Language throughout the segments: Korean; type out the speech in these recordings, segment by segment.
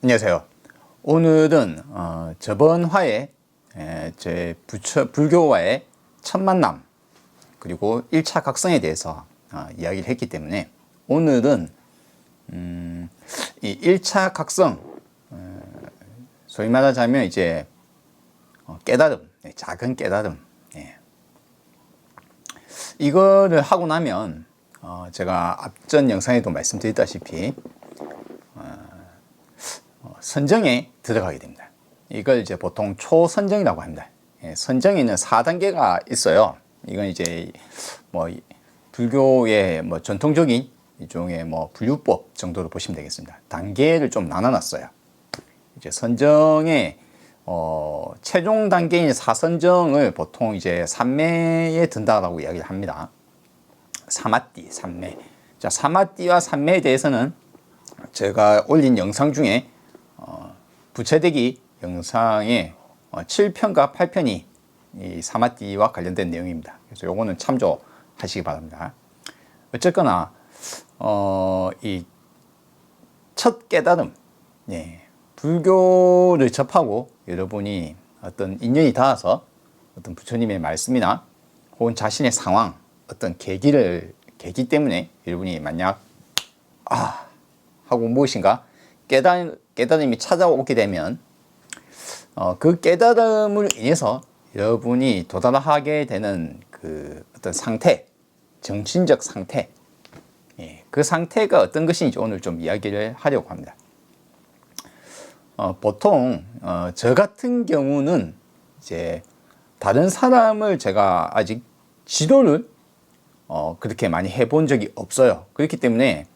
안녕하세요. 오늘은 저번 화에 제 불교와의 첫 만남 그리고 1차 각성에 대해서 이야기를 했기 때문에 오늘은 이 1차 각성, 소위 말하자면 이제 깨달음, 작은 깨달음, 이거를 하고 나면 제가 앞전 영상에도 말씀드렸다시피 선정에 들어가게 됩니다. 이걸 이제 보통 초선정이라고 합니다. 선정에는 4단계가 있어요. 이건 이제 뭐 불교의 뭐 전통적인 일종의 뭐 분류법 정도로 보시면 되겠습니다. 단계를 좀 나눠놨어요. 이제 선정의 최종 단계인 사선정을 보통 이제 삼매에 든다라고 이야기를 합니다. 사마띠, 삼매. 자, 사마띠와 삼매에 대해서는 제가 올린 영상 중에 부채되기 영상의 7편과 8편이 이 사마띠와 관련된 내용입니다. 그래서 요거는 참조하시기 바랍니다. 어쨌거나 이 첫 깨달음, 불교를 접하고 여러분이 어떤 인연이 닿아서 어떤 부처님의 말씀이나 혹은 자신의 상황, 어떤 계기 때문에 여러분이 만약 하고 무엇인가 깨달음이 찾아오게 되면 그 깨달음을 인해서 여러분이 도달하게 되는 그 어떤 상태, 정신적 상태, 그 상태가 어떤 것인지 오늘 좀 이야기를 하려고 합니다. 보통 저 같은 경우는 이제 다른 사람을 제가 아직 지도를 그렇게 많이 해본 적이 없어요. 그렇기 때문에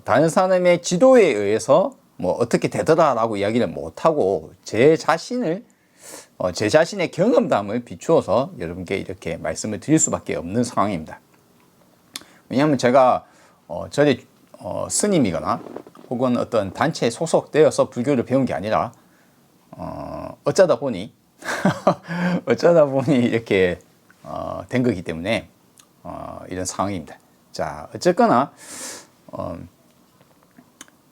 다른 사람의 지도에 의해서 뭐 어떻게 되더라라고 이야기를 못하고 제 자신의 경험담을 비추어서 여러분께 이렇게 말씀을 드릴 수밖에 없는 상황입니다. 왜냐하면 제가 절에 스님이거나 혹은 어떤 단체에 소속되어서 불교를 배운 게 아니라 어쩌다 보니 이렇게 된 거기 때문에 이런 상황입니다. 자, 어쨌거나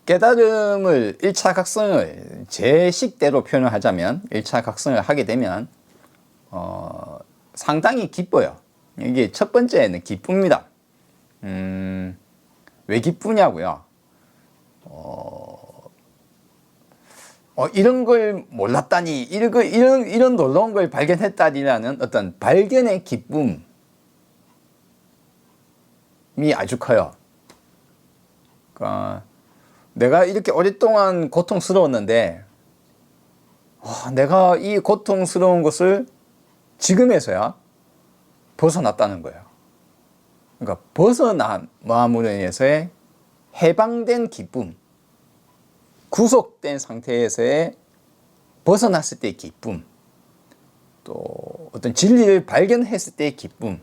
깨달음을 1차 각성을 제 식대로 표현을 하자면 1차 각성을 하게 되면 상당히 기뻐요. 이게 첫 번째는 기쁩니다. 왜 기쁘냐고요? 이런 걸 몰랐다니, 이런 놀라운 걸 발견했다니라는 어떤 발견의 기쁨이 아주 커요. 그러니까 내가 이렇게 오랫동안 고통스러웠는데 내가 이 고통스러운 것을 지금에서야 벗어났다는 거예요. 그러니까 벗어남으로 인해서의 해방된 기쁨, 구속된 상태에서의 벗어났을 때의 기쁨, 또 어떤 진리를 발견했을 때의 기쁨,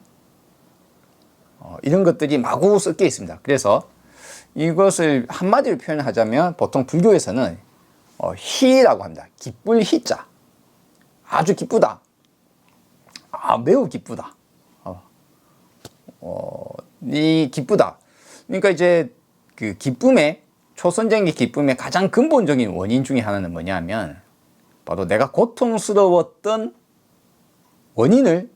이런 것들이 마구 섞여 있습니다. 그래서 이것을 한마디로 표현하자면 보통 불교에서는 희라고 합니다. 기쁠 희자. 아주 기쁘다. 매우 기쁘다. 이 기쁘다. 그러니까 이제 그 기쁨의 초선적인 기쁨의 가장 근본적인 원인 중에 하나는 뭐냐면 바로 내가 고통스러웠던 원인을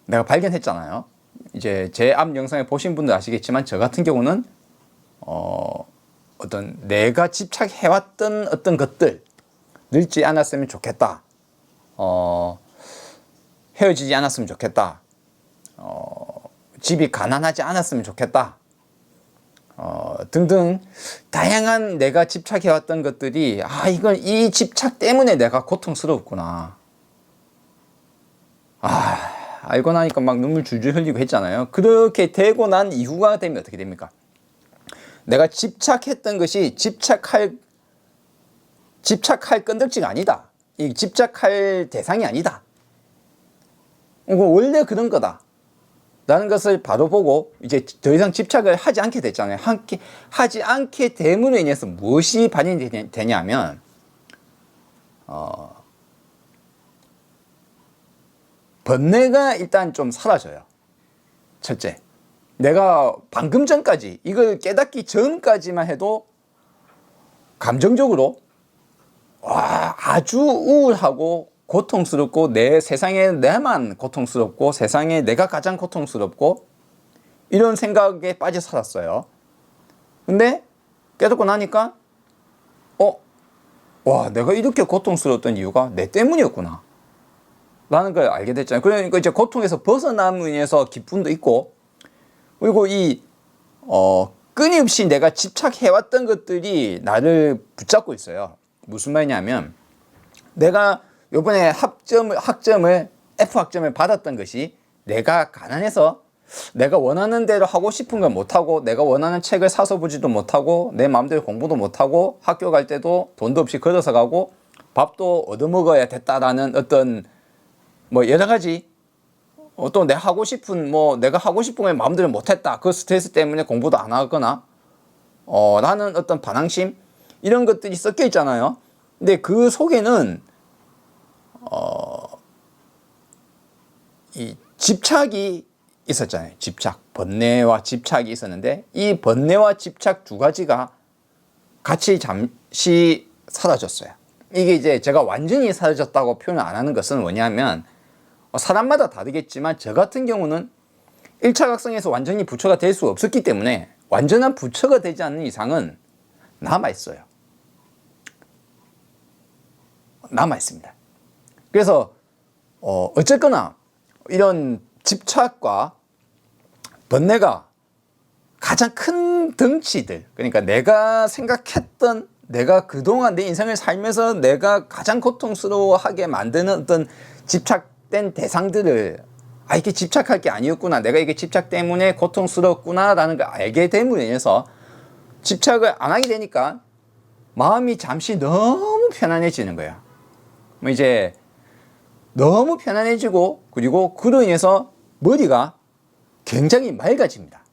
내가 발견했잖아요. 이제 제 앞 영상에 보신 분들 아시겠지만 저 같은 경우는 어떤 내가 집착해왔던 어떤 것들 늙지 않았으면 좋겠다, 헤어지지 않았으면 좋겠다, 집이 가난하지 않았으면 좋겠다, 등등 다양한 내가 집착해왔던 것들이 이 집착 때문에 내가 고통스러웠구나, 알고 나니까 막 눈물 줄줄 흘리고 했잖아요. 그렇게 되고 난 이후가 되면 어떻게 됩니까? 내가 집착했던 것이 집착할 건덕지가 아니다. 이 집착할 대상이 아니다. 원래 그런 거다 라는 것을 바로 보고 이제 더 이상 집착을 하지 않게 됐잖아요. 하지 않게 됨으로 인해서 무엇이 발현이 되냐면 번뇌가 일단 좀 사라져요. 첫째, 내가 방금 전까지 이걸 깨닫기 전까지만 해도 감정적으로 아주 우울하고 고통스럽고 내 세상에 내만 고통스럽고 세상에 내가 가장 고통스럽고 이런 생각에 빠져 살았어요. 근데 깨닫고 나니까 내가 이렇게 고통스러웠던 이유가 내 때문이었구나 라는 걸 알게 됐잖아요. 그러니까 이제 고통에서 벗어남으로 인해서 기쁨도 있고, 그리고 끊임없이 내가 집착해왔던 것들이 나를 붙잡고 있어요. 무슨 말이냐면, 내가 요번에 F학점을 받았던 것이 내가 가난해서 내가 원하는 대로 하고 싶은 걸 못하고, 내가 원하는 책을 사서 보지도 못하고, 내 마음대로 공부도 못하고, 학교 갈 때도 돈도 없이 걸어서 가고, 밥도 얻어먹어야 됐다라는 어떤 여러 가지, 또 내가 하고 싶은 걸 마음대로 못했다, 그 스트레스 때문에 공부도 안 하거나 라는 어떤 반항심, 이런 것들이 섞여 있잖아요. 근데 그 속에는 이 집착이 있었잖아요. 번뇌와 집착이 있었는데, 이 번뇌와 집착 두 가지가 같이 잠시 사라졌어요. 이게 이제 제가 완전히 사라졌다고 표현을 안 하는 것은 뭐냐면, 사람마다 다르겠지만 저 같은 경우는 1차 각성에서 완전히 부처가 될 수 없었기 때문에 완전한 부처가 되지 않는 이상은 남아있어요. 남아있습니다. 그래서 어쨌거나 이런 집착과 번뇌가 가장 큰 덩치들, 그러니까 내가 생각했던, 내가 그동안 내 인생을 살면서 내가 가장 고통스러워하게 만드는 어떤 집착된 대상들을 이게 집착할 게 아니었구나, 내가 이게 집착 때문에 고통스럽구나 라는 걸 알게 됨으로 인해서 집착을 안 하게 되니까 마음이 잠시 너무 편안해지는 거야. 이제 너무 편안해지고, 그리고 그로 인해서 머리가 굉장히 맑아집니다.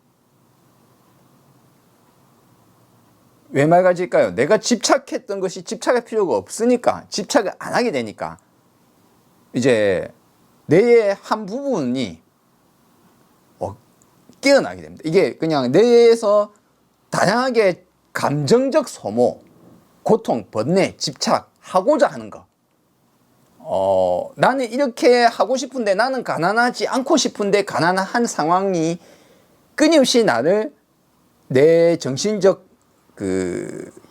왜 맑아질까요? 내가 집착했던 것이 집착할 필요가 없으니까, 집착을 안 하게 되니까 이제 뇌의 한 부분이 깨어나게 됩니다. 이게 그냥 뇌에서 다양하게 감정적 소모, 고통, 번뇌, 집착하고자 하는 거, 나는 이렇게 하고 싶은데, 나는 가난하지 않고 싶은데 가난한 상황이 끊임없이 나를, 내 정신적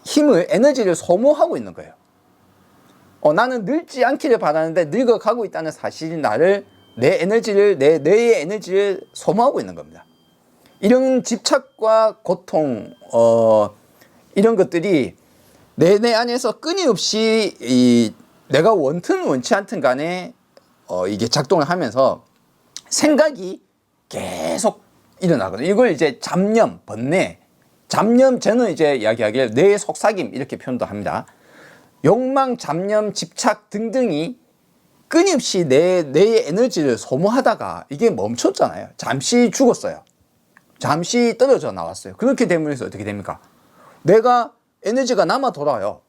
힘을, 에너지를 소모하고 있는 거예요. 나는 늙지 않기를 바라는데 늙어가고 있다는 사실이 나를, 내 뇌의 에너지를 소모하고 있는 겁니다. 이런 집착과 고통, 이런 것들이 내 안에서 끊임없이 내가 원튼 원치 않든 간에 이게 작동을 하면서 생각이 계속 일어나거든요. 이걸 이제 잡념, 번뇌, 저는 이제 이야기하기를 뇌의 속삭임 이렇게 표현도 합니다. 욕망, 잡념, 집착 등등이 끊임없이 뇌의 에너지를 소모하다가 이게 멈췄잖아요. 잠시 죽었어요. 잠시 떨어져 나왔어요. 그렇게 되면서 어떻게 됩니까? 내가 에너지가 남아 돌아요.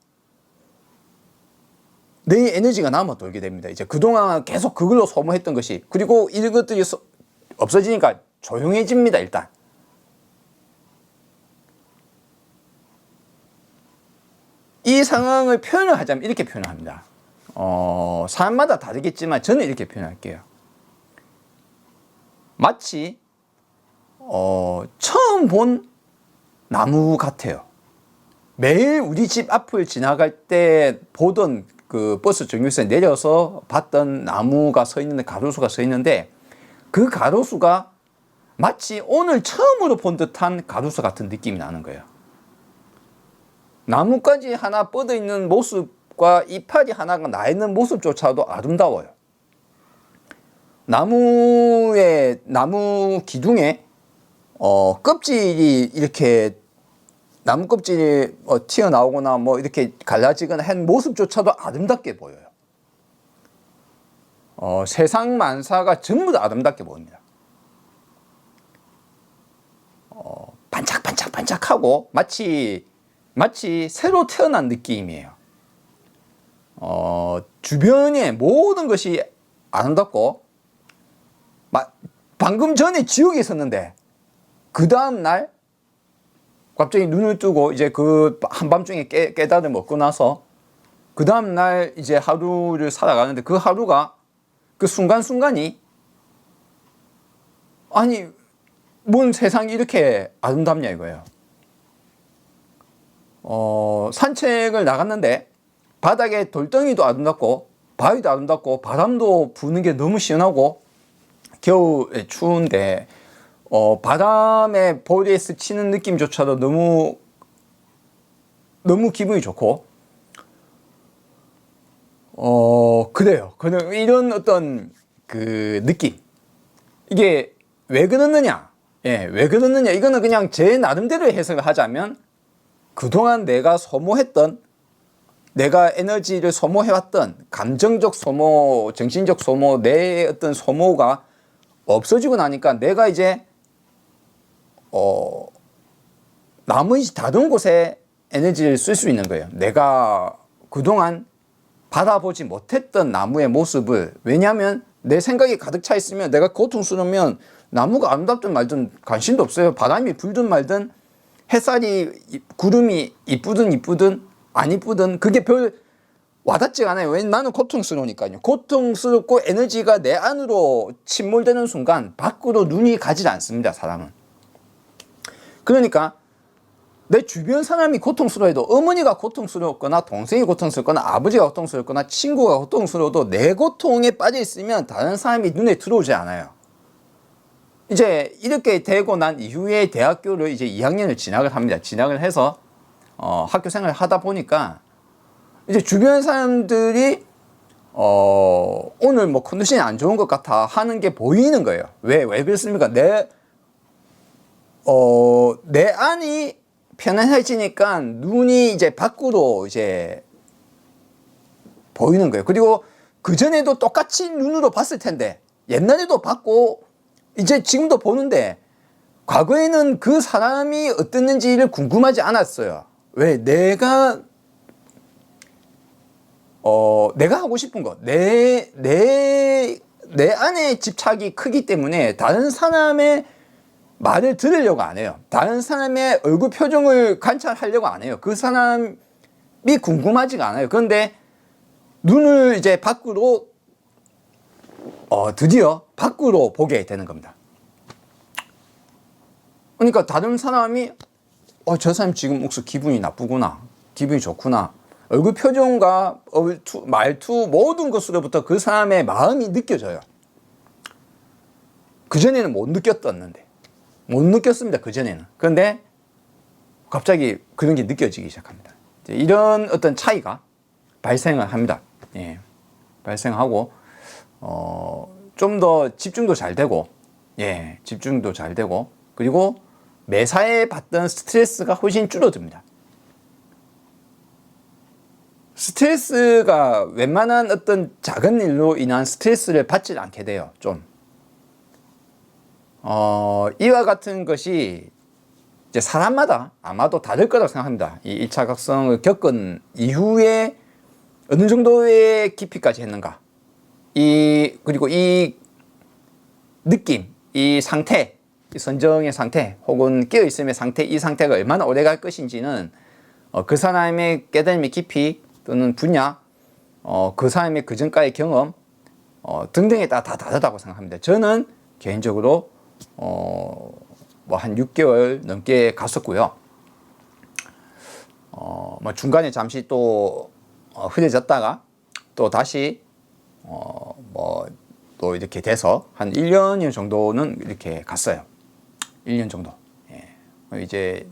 내 에너지가 남아 돌게 됩니다. 이제 그동안 계속 그걸로 소모했던 것이, 그리고 이런 것들이 없어지니까 조용해집니다. 일단 이 상황을 표현을 하자면 이렇게 표현합니다. 사람마다 다르겠지만 저는 이렇게 표현할게요. 마치 처음 본 나무 같아요. 매일 우리 집 앞을 지나갈 때 보던 그 버스 정류소에 내려서 봤던 나무가 서 있는데, 가로수가 서 있는데, 그 가로수가 마치 오늘 처음으로 본 듯한 가로수 같은 느낌이 나는 거예요. 나뭇가지 하나 뻗어 있는 모습과 이파리 하나가 나 있는 모습조차도 아름다워요. 나무 기둥에 껍질이 이렇게, 나무 껍질이 튀어나오거나 이렇게 갈라지거나 한 모습조차도 아름답게 보여요. 세상 만사가 전부 다 아름답게 보입니다. 반짝반짝반짝하고 마치 새로 태어난 느낌이에요. 주변의 모든 것이 아름답고, 방금 전에 지옥에 있었는데 그 다음 날 갑자기 눈을 뜨고 이제 그 한밤중에 깨달음 먹고 나서 그 다음날 이제 하루를 살아가는데 그 하루가 그 순간순간이 아니 뭔 세상이 이렇게 아름답냐 이거예요. 산책을 나갔는데 바닥에 돌덩이도 아름답고 바위도 아름답고 바람도 부는 게 너무 시원하고 겨울에 추운데 바람에 볼에 스치는 느낌조차도 너무 기분이 좋고 그래요. 이런 어떤 그 느낌 이게 왜 그렇느냐? 예, 왜 그렇느냐? 이거는 그냥 제 나름대로 해석을 하자면 그동안 내가 소모했던 내가 에너지를 소모해왔던 감정적 소모, 정신적 소모, 내 어떤 소모가 없어지고 나니까 내가 이제 나머지 다른 곳에 에너지를 쓸 수 있는 거예요. 내가 그동안 받아보지 못했던 나무의 모습을 왜냐하면 내 생각이 가득 차 있으면 내가 고통스러우면 나무가 아름답든 말든 관심도 없어요. 바람이 불든 말든 햇살이 구름이 이쁘든 안 이쁘든 그게 별 와닿지가 않아요. 왜냐면 나는 고통스러우니까요. 고통스럽고 에너지가 내 안으로 침몰되는 순간 밖으로 눈이 가지 않습니다. 사람은. 그러니까 내 주변 사람이 고통스러워해도 어머니가 고통스러웠거나 동생이 고통스럽거나 아버지가 고통스럽거나 친구가 고통스러워도 내 고통에 빠져 있으면 다른 사람이 눈에 들어오지 않아요. 이제 이렇게 되고 난 이후에 대학교를 이제 2학년을 진학을 합니다. 진학을 해서 학교 생활을 하다 보니까 이제 주변 사람들이 오늘 뭐 컨디션이 안 좋은 것 같아 하는 게 보이는 거예요. 왜 그렇습니까? 내 안이 편안해지니까 눈이 이제 밖으로 이제 보이는 거예요. 그리고 그전에도 똑같이 눈으로 봤을 텐데 옛날에도 봤고 이제 지금도 보는데 과거에는 그 사람이 어땠는지를 궁금하지 않았어요. 왜? 내가 하고 싶은 거, 내 안에 집착이 크기 때문에 다른 사람의 말을 들으려고 안 해요. 다른 사람의 얼굴 표정을 관찰하려고 안 해요. 그 사람이 궁금하지가 않아요. 그런데 눈을 이제 밖으로 드디어 밖으로 보게 되는 겁니다. 그러니까 다른 사람이 저 사람 지금 혹시 기분이 나쁘구나, 기분이 좋구나, 얼굴 표정과 말투 모든 것으로부터 그 사람의 마음이 느껴져요. 그전에는 못 느꼈습니다. 그전에는. 그런데 갑자기 그런 게 느껴지기 시작합니다. 이런 어떤 차이가 발생을 합니다. 예, 발생하고 좀 더 집중도 잘 되고, 예, 집중도 잘 되고, 그리고 매사에 받던 스트레스가 훨씬 줄어듭니다. 스트레스가 웬만한 어떤 작은 일로 인한 스트레스를 받지 않게 돼요. 좀 이와 같은 것이 이제 사람마다 아마도 다를 거라고 생각합니다. 이 1차 각성을 겪은 이후에 어느 정도의 깊이까지 했는가, 그리고 이 느낌, 이 상태, 이 선정의 상태 혹은 깨어있음의 상태, 이 상태가 얼마나 오래 갈 것인지는 그 사람의 깨달음의 깊이 또는 분야, 그 사람의 그전까의 경험 등등에 따라 다 다르다고 생각합니다. 저는 개인적으로 뭐 한 6개월 넘게 갔었고요. 뭐 중간에 잠시 또 흐려졌다가 또 다시 뭐 또 이렇게 돼서 한 1년 정도는 이렇게 갔어요. 1년 정도. 예. 이제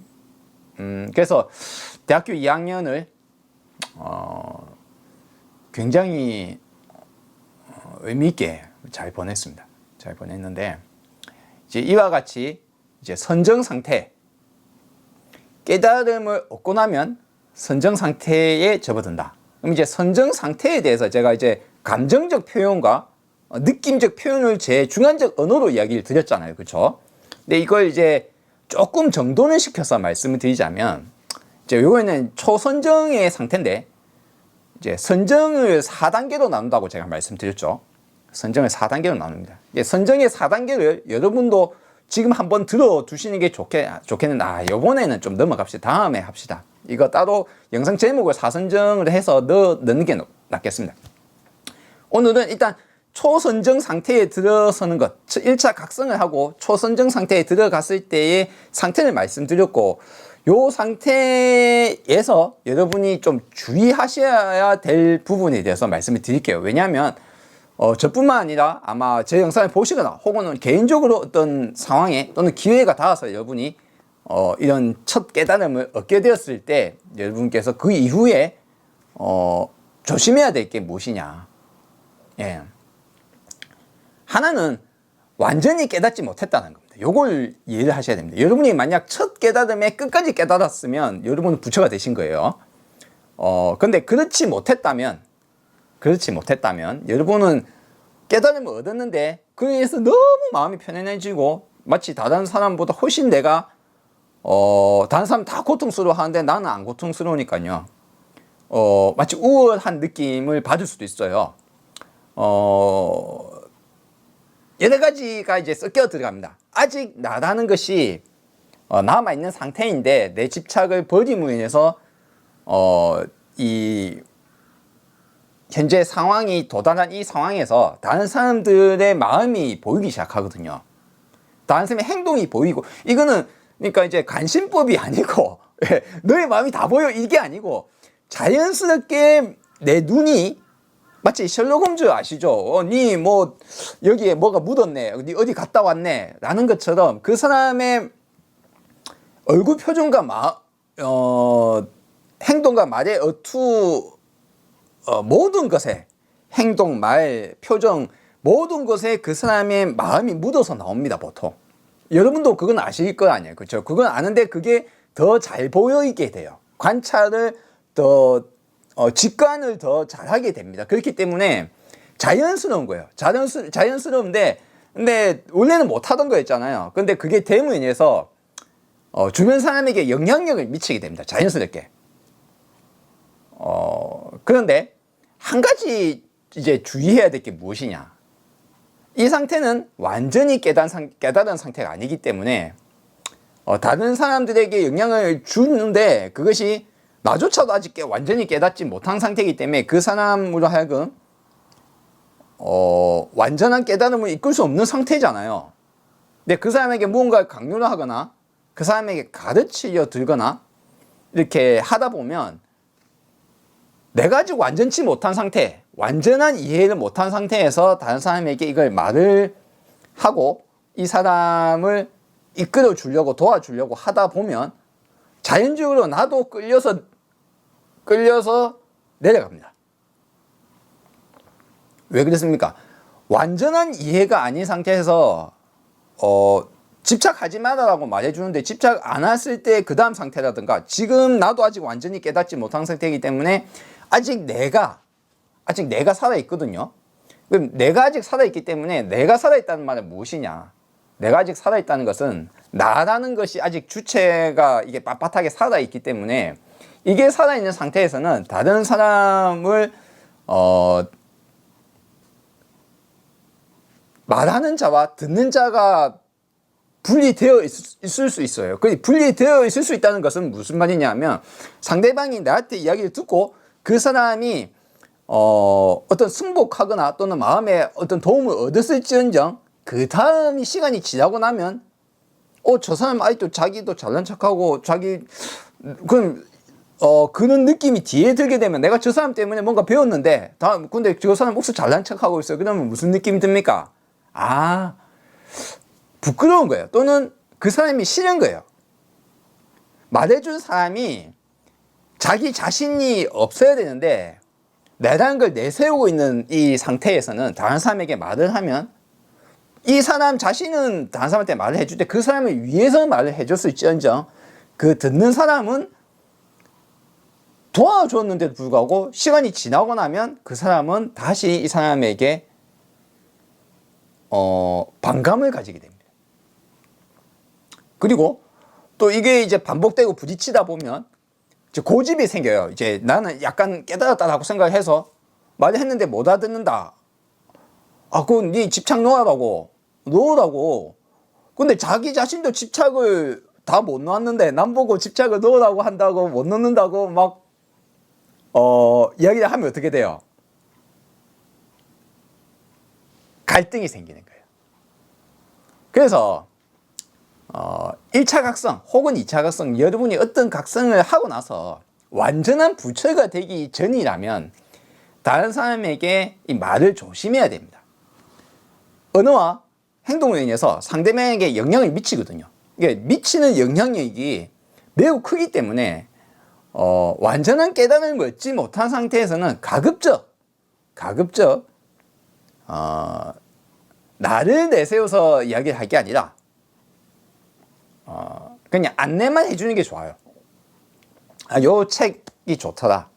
그래서 대학교 2학년을 굉장히 의미 있게 잘 보냈습니다. 잘 보냈는데 이제 이와 같이 이제 선정 상태, 깨달음을 얻고 나면 선정 상태에 접어든다. 그럼 이제 선정 상태에 대해서 제가 이제 감정적 표현과 느낌적 표현을 제 중간적 언어로 이야기를 드렸잖아요. 그렇죠? 근데 이걸 이제 조금 정돈을 시켜서 말씀을 드리자면 이제 요거는 초선정의 상태인데 이제 선정을 4단계로 나눈다고 제가 말씀드렸죠. 선정을 4단계로 나눕니다. 선정의 4단계를 여러분도 지금 한번 들어두시는 게 좋겠는데, 요번에는 좀 넘어갑시다. 다음에 합시다. 이거 따로 영상 제목을 사선정을 해서 넣는 게 낫겠습니다. 오늘은 일단 초선정 상태에 들어서는 것, 1차 각성을 하고 초선정 상태에 들어갔을 때의 상태를 말씀드렸고, 요 상태에서 여러분이 좀 주의하셔야 될 부분에 대해서 말씀을 드릴게요. 왜냐하면 저뿐만 아니라 아마 제 영상을 보시거나 혹은 개인적으로 어떤 상황에 또는 기회가 닿아서 여러분이 이런 첫 깨달음을 얻게 되었을 때 여러분께서 그 이후에 조심해야 될 게 무엇이냐. 예. 하나는 완전히 깨닫지 못했다는 겁니다. 요걸 이해를 하셔야 됩니다. 여러분이 만약 첫 깨달음에 끝까지 깨달았으면 여러분은 부처가 되신 거예요. 근데 그렇지 못했다면 여러분은 깨달음을 얻었는데 그에 의해서 너무 마음이 편안해지고 마치 다른 사람보다 훨씬 내가 다른 사람 다 고통스러워 하는데 나는 안 고통스러우니까요. 마치 우월한 느낌을 받을 수도 있어요. 여러 가지가 이제 섞여 들어갑니다. 아직 나라는 것이 남아있는 상태인데 내 집착을 버림으로 인해서 이 현재 상황이 도달한 이 상황에서 다른 사람들의 마음이 보이기 시작하거든요. 다른 사람의 행동이 보이고, 이거는 그러니까 이제 간신법이 아니고 너의 마음이 다 보여 이게 아니고 자연스럽게 내 눈이 마치 셜록 홈즈 아시죠? 니 뭐 여기에 뭐가 묻었네, 니 어디 갔다 왔네 라는 것처럼 그 사람의 얼굴 표정과 행동과 말의 모든 것에 행동, 말, 표정 모든 것에 그 사람의 마음이 묻어서 나옵니다. 보통 여러분도 그건 아실 거 아니에요, 그렇죠? 그건 아는데 그게 더 잘 보이게 돼요. 관찰을 더 직관을 더 잘하게 됩니다. 그렇기 때문에 자연스러운 거예요. 자연스러운데 근데 원래는 못하던 거였잖아요. 근데 그게 됨으로 인해서 주변 사람에게 영향력을 미치게 됩니다. 자연스럽게. 그런데 한 가지 이제 주의해야 될 게 무엇이냐. 이 상태는 완전히 깨달은 상태가 아니기 때문에 다른 사람들에게 영향을 주는데 그것이 나조차도 아직 완전히 깨닫지 못한 상태이기 때문에 그 사람으로 하여금 완전한 깨달음을 이끌 수 없는 상태잖아요. 근데 그 사람에게 무언가를 강요를 하거나 그 사람에게 가르치려 들거나 이렇게 하다 보면 내가 아직 완전치 못한 상태, 완전한 이해를 못한 상태에서 다른 사람에게 이걸 말을 하고 이 사람을 이끌어 주려고 도와주려고 하다 보면 자연적으로 나도 끌려서 내려갑니다. 왜 그렇습니까? 완전한 이해가 아닌 상태에서 집착하지 마라라고 말해주는데 집착 안 했을 때 그 다음 상태라든가 지금 나도 아직 완전히 깨닫지 못한 상태이기 때문에 아직 내가 살아있거든요. 그럼 내가 아직 살아있기 때문에 내가 살아있다는 말은 무엇이냐? 내가 아직 살아있다는 것은 나라는 것이 아직 주체가 이게 빳빳하게 살아있기 때문에 이게 살아있는 상태에서는 다른 사람을 말하는 자와 듣는 자가 분리되어 있을 수 있어요. 분리되어 있을 수 있다는 것은 무슨 말이냐 하면 상대방이 나한테 이야기를 듣고 그 사람이 어떤 승복하거나 또는 마음에 어떤 도움을 얻었을지언정 그 다음이 시간이 지나고 나면 저 사람 아직도 자기도 잘난 척하고 그럼 그런 느낌이 뒤에 들게 되면 내가 저 사람 때문에 뭔가 배웠는데 근데 저 사람 혹시 잘난 척하고 있어요. 그러면 무슨 느낌이 듭니까? 부끄러운 거예요. 또는 그 사람이 싫은 거예요. 말해준 사람이 자기 자신이 없어야 되는데 내라는 걸 내세우고 있는 이 상태에서는 다른 사람에게 말을 하면 이 사람 자신은 다른 사람한테 말을 해줄 때 그 사람을 위해서 말을 해줬을지언정 그 듣는 사람은 도와줬는데도 불구하고 시간이 지나고 나면 그 사람은 다시 이 사람에게 반감을 가지게 됩니다. 그리고 또 이게 이제 반복되고 부딪히다 보면 이제 고집이 생겨요. 이제 나는 약간 깨달았다라고 생각을 해서 말을 했는데 못 알아듣는다. 그건 네 집착 놓으라고. 근데 자기 자신도 집착을 다 못 놓았는데 남 보고 집착을 넣으라고 한다고 못 넣는다고 막 이야기를 하면 어떻게 돼요? 갈등이 생기는 거예요. 그래서 1차 각성 혹은 2차 각성, 여러분이 어떤 각성을 하고 나서 완전한 부처가 되기 전이라면 다른 사람에게 이 말을 조심해야 됩니다. 언어와 행동으로 인해서 상대방에게 영향을 미치거든요. 이게 미치는 영향력이 매우 크기 때문에 완전한 깨달음을 얻지 못한 상태에서는 가급적 나를 내세워서 이야기를 할 게 아니라 그냥 안내만 해주는 게 좋아요. 요 책이 좋더라.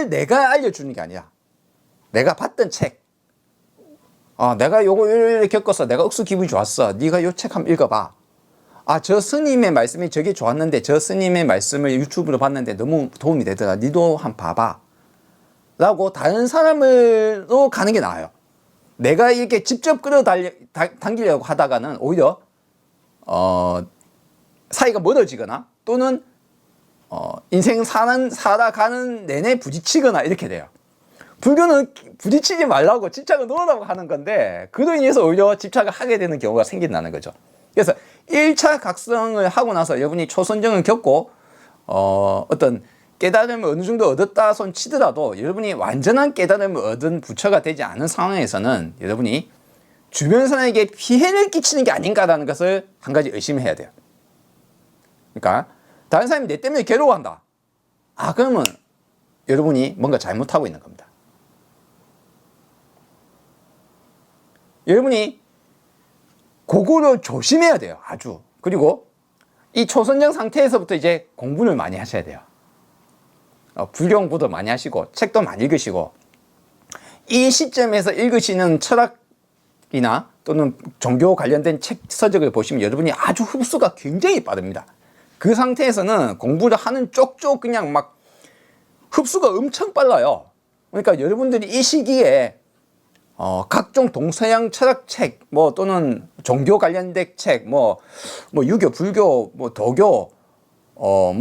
내가 알려주는 게 아니라 내가 봤던 책, 내가 요거 이렇게 겪었어. 내가 억수 기분이 좋았어. 네가 요 책 한번 읽어봐. 저 스님의 말씀이 저게 좋았는데 저 스님의 말씀을 유튜브로 봤는데 너무 도움이 되더라. 니도 한번 봐봐. 라고 다른 사람으로 가는 게 나아요. 내가 이렇게 직접 끌어당기려고 하다가는 오히려 사이가 멀어지거나 또는 인생 살아가는 내내 부딪히거나 이렇게 돼요. 불교는 부딪히지 말라고 집착을 놓으라고 하는 건데 그로 인해서 오히려 집착을 하게 되는 경우가 생긴다는 거죠. 그래서 1차 각성을 하고 나서 여러분이 초선정을 겪고 어떤 깨달음을 어느 정도 얻었다 손 치더라도 여러분이 완전한 깨달음을 얻은 부처가 되지 않은 상황에서는 여러분이 주변 사람에게 피해를 끼치는 게 아닌가라는 것을 한 가지 의심해야 돼요. 그러니까 다른 사람이 내 때문에 괴로워한다. 그러면 여러분이 뭔가 잘못하고 있는 겁니다. 여러분이 그거를 조심해야 돼요. 아주. 그리고 이 초선정 상태에서부터 이제 공부를 많이 하셔야 돼요. 불교 공부도 많이 하시고 책도 많이 읽으시고 이 시점에서 읽으시는 철학이나 또는 종교 관련된 책 서적을 보시면 여러분이 아주 흡수가 굉장히 빠릅니다. 그 상태에서는 공부를 하는 쪽쪽 그냥 막 흡수가 엄청 빨라요. 그러니까 여러분들이 이 시기에 각종 동서양 철학책, 또는 종교 관련된 책, 유교, 불교, 도교,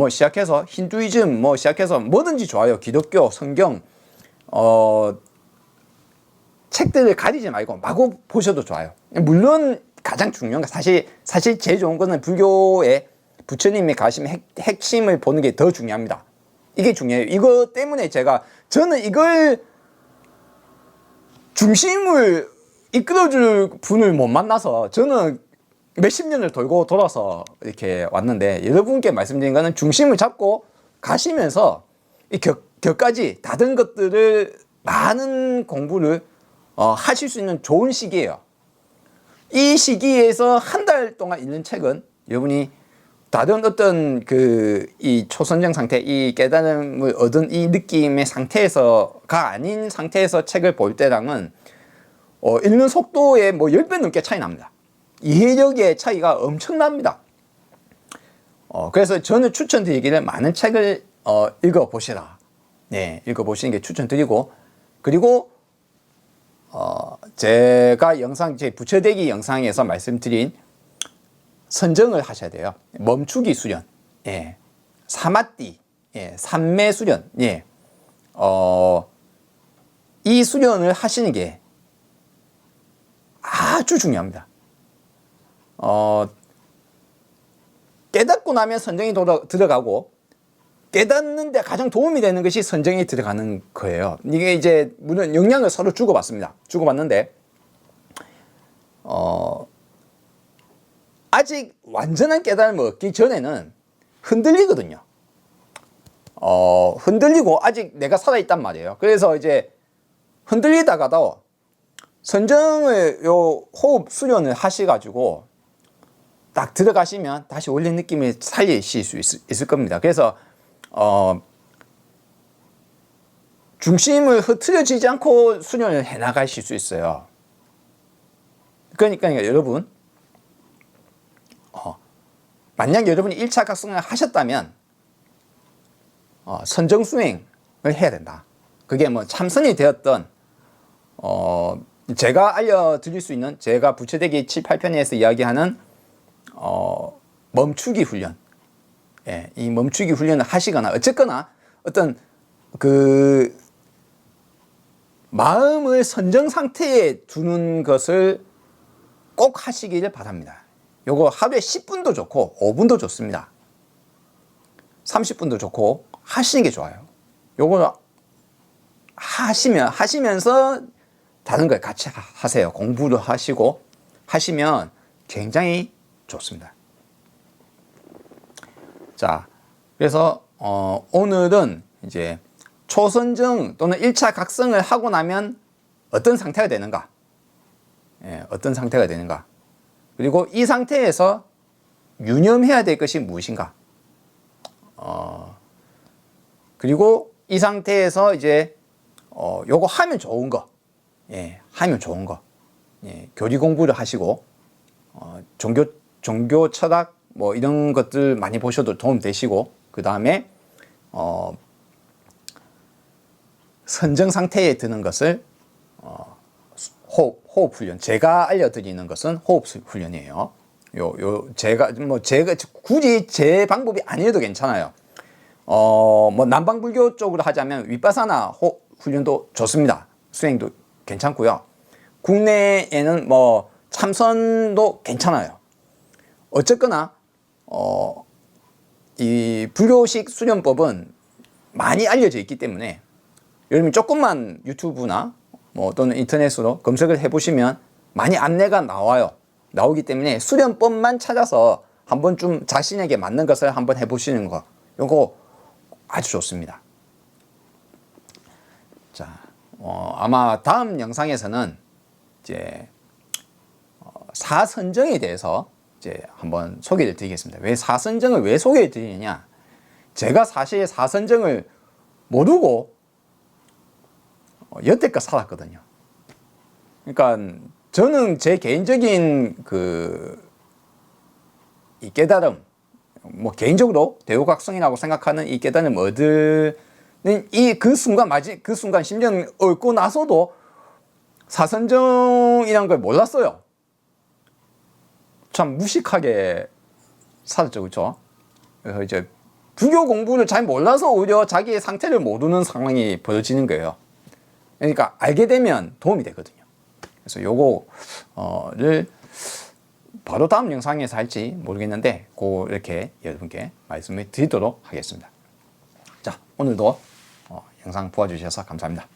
시작해서 힌두이즘, 시작해서 뭐든지 좋아요. 기독교, 성경, 책들을 가리지 말고 마구 보셔도 좋아요. 물론 가장 중요한 거 사실 제일 좋은 거는 불교의 부처님이 가신 핵심을 보는 게 더 중요합니다. 이게 중요해요. 이거 때문에 저는 이걸 중심을 이끌어줄 분을 못 만나서 저는 몇십 년을 돌고 돌아서 이렇게 왔는데 여러분께 말씀드린 거는 중심을 잡고 가시면서 이 격까지 다른 것들을 많은 공부를 하실 수 있는 좋은 시기예요. 이 시기에서 한 달 동안 읽는 책은 여러분이 다른 어떤 이 초선정 상태, 이 깨달음을 얻은 이 느낌의 상태에서가 아닌 상태에서 책을 볼 때랑은 읽는 속도에 10배 넘게 차이 납니다. 이해력의 차이가 엄청납니다. 그래서 저는 추천드리기를 많은 책을 읽어보시라. 네, 읽어보시는 게 추천드리고, 그리고 제가 제 부처되기 영상에서 말씀드린 선정을 하셔야 돼요. 멈추기 수련, 예, 사마띠, 예, 삼매 수련, 예, 이 수련을 하시는 게 아주 중요합니다. 깨닫고 나면 선정이 들어가고 깨닫는데 가장 도움이 되는 것이 선정이 들어가는 거예요. 이게 이제 물론 영향을 서로 주고받습니다. 주고받는데 아직 완전한 깨달음을 얻기 전에는 흔들리거든요. 흔들리고 아직 내가 살아있단 말이에요. 그래서 이제 흔들리다가도 선정을 호흡 수련을 하셔가지고 딱 들어가시면 다시 원래 느낌을 살리실 수 있을 겁니다. 그래서 중심을 흐트러지지 않고 수련을 해 나가실 수 있어요. 그러니까 여러분, 만약 여러분이 1차 각성을 하셨다면 선정 수행을 해야 된다. 그게 참선이 되었던 제가 알려드릴 수 있는 제가 부채대기 7, 8편에서 이야기하는 멈추기 훈련. 예, 이 멈추기 훈련을 하시거나 어쨌거나 어떤 그 마음을 선정 상태에 두는 것을 꼭 하시기를 바랍니다. 요거 하루에 10분도 좋고 5분도 좋습니다. 30분도 좋고 하시는 게 좋아요. 요거 하시면서 다른 걸 같이 하세요. 공부를 하시고 하시면 굉장히 좋습니다. 자, 그래서 오늘은 이제 초선정 또는 1차 각성을 하고 나면 어떤 상태가 되는가? 예, 어떤 상태가 되는가? 그리고 이 상태에서 유념해야 될 것이 무엇인가? 그리고 이 상태에서 이제 요거 하면 좋은 거, 예, 하면 좋은 거, 예, 교리 공부를 하시고 종교 철학 뭐 이런 것들 많이 보셔도 도움 되시고, 그 다음에 선정 상태에 드는 것을 호흡 훈련. 제가 알려드리는 것은 호흡 훈련이에요. 제가 굳이 제 방법이 아니어도 괜찮아요. 뭐 남방불교 쪽으로 하자면 위파사나 호흡 훈련도 좋습니다. 수행도 괜찮고요. 국내에는 뭐 참선도 괜찮아요. 어쨌거나 이 불교식 수련법은 많이 알려져 있기 때문에 여러분 조금만 유튜브나 뭐 또는 인터넷으로 검색을 해보시면 많이 안내가 나오기 때문에 수련법만 찾아서 한번 좀 자신에게 맞는 것을 한번 해보시는 거, 요거 아주 좋습니다. 자, 아마 다음 영상에서는 이제 사선정에 대해서 이제 한번 소개를 드리겠습니다. 왜 사선정을 왜 소개를 드리느냐? 제가 사실 사선정을 모르고 여태껏 살았거든요. 그러니까 저는 제 개인적인 이 깨달음, 뭐 개인적으로 대우각성이라고 생각하는 이 깨달음 얻는 그 순간 심지어는 얻고 나서도 사선정이라는 걸 몰랐어요. 참 무식하게 살았죠, 그렇죠? 그래서 이제 불교 공부를 잘 몰라서 오히려 자기의 상태를 모르는 상황이 벌어지는 거예요. 그러니까 알게 되면 도움이 되거든요. 그래서 요거를 바로 다음 영상에서 할지 모르겠는데 이렇게 여러분께 말씀을 드리도록 하겠습니다. 자, 오늘도 영상 보아주셔서 감사합니다.